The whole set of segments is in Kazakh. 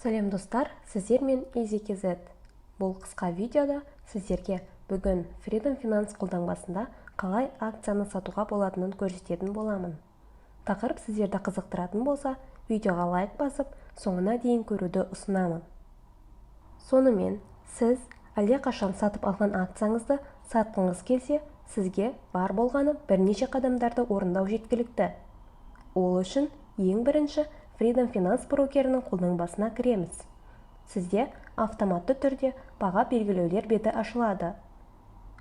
Сәлем достар, сіздер мен EasyKZ. Бұл қысқа видеода сіздерге бүгін Freedom Finance қолтаңбасында қалай акцияны сатуға болатынын көрсететін боламын. Тақырып сіздерді қызықтыратын болса, видеоға лайк басып, соңына дейін көруді ұсынамын. Сонымен, сіз әлдеқашан сатып алған акцияңызды сатқыңыз келсе, сізге бар болғаны бірнеше қадамдарды орындау жеткілікті. Ол үшін ең бірінші Freedom Finance брокерінің қолтаңбасына кіреміз. Сізде автоматты түрде баға белгілеулер беті ашылады.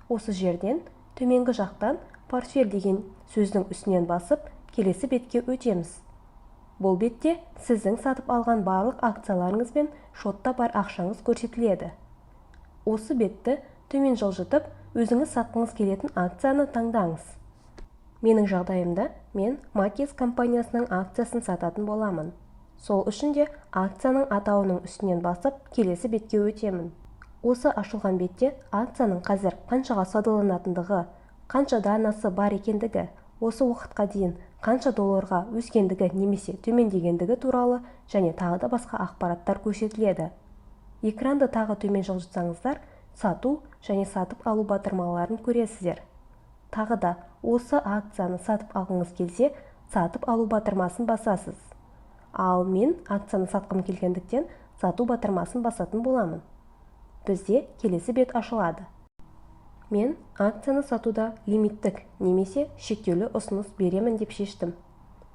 Осы жерден төменгі жақтан портфель деген сөздің үстінен басып, келесі бетке өтеміз. Бұл бетте сіздің сатып алған барлық акцияларыңыз бен шотта бар ақшаңыз көрсетіледі. Осы бетті төмен жылжытып, өзіңіз сатқыңыз келетін акцияны таңдаңыз. Менің жағдайымда мен Макис компаниясының акциясын сататын боламын. Сол үшін де акцияның атауының үстінен басып, келесі бетке өтемін. Осы ашылған бетте акцияның қазір қаншаға саудаланатындығы, қанша данасы бар екендігі, осы уақытқа дейін қанша долларға өскендігі немесе төмендегендігі туралы және тағы да басқа ақпараттар көрсетіледі. Экранды тағы төмен жылжытсаңыздар, сату және сатып алу батырмаларын көресіздер. Тағы да осы акцияны сатып алғыңыз келсе, сатып алу батырмасын басасыз. Ал мен акцияны сатқым келгендіктен сату батырмасын басатын боламын. Бізде келесі бет ашылады. Мен акцияны сатуда лимиттік немесе шектеулі ұсыныс беремін деп шештім.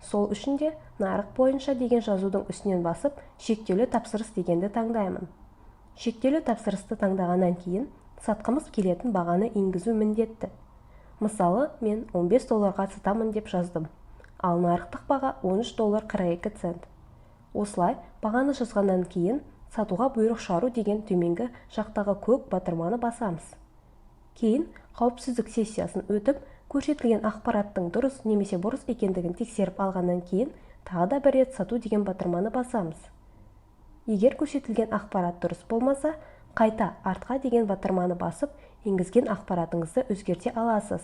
Сол үшін де нарық бойынша деген жазудың үстінен басып, шектеулі тапсырыс дегенді таңдаймын. Шектеулі тапсырысты таңдағаннан кейін сатқымыз келетін бағаны енгізу міндетті. Мысалы, мен 15 долларға сатамын деп жаздым, ал нарықтық баға 13 доллар 42 цент. Осылай, бағаны жазғаннан кейін сатуға бұйрық шығару деген төменгі жақтағы көк батырманы басамыз. Кейін қауіпсіздік сессиясын өтіп, көрсетілген ақпараттың дұрыс немесе бұрыс екендігін тексеріп алғаннан кейін тағы да бір рет сату деген батырманы басамыз. Егер көрсетілген ақпарат дұрыс болмаса, қайта артқа деген батырманы басып, енгізген ақпаратыңызды өзгерте аласыз.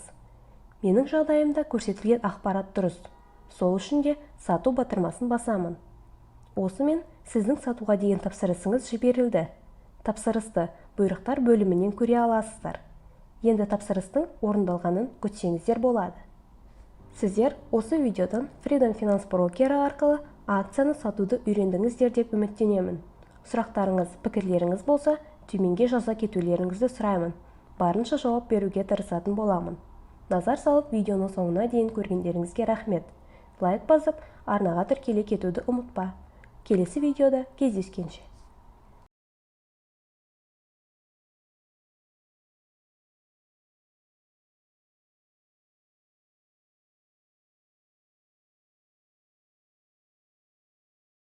Менің жағдайымда көрсетілген ақпарат дұрыс. Сол үшін де сату батырмасын басамын. Осымен сіздің сатуға деген тапсырысыңыз жіберілді. Тапсырысты бұйрықтар бөлімінен көре аласыздар. Енді тапсырыстың орындалғанын күтсеңіздер болады. Сіздер осы видеодан Freedom Finance брокері арқылы акцияны сатуды үйрендіңіздер деп үміттенемін. Сұрақтарыңыз, пікірлеріңіз болса, төменге жаза кетулеріңізді сұраймын. Барынша жауап беруге тырысатын боламын. Назар салып, видеоны соңына дейін көргендеріңізге рахмет. Лайк басып, арнаға тіркеле кетуді ұмытпа. Келесі видеода кездескенше.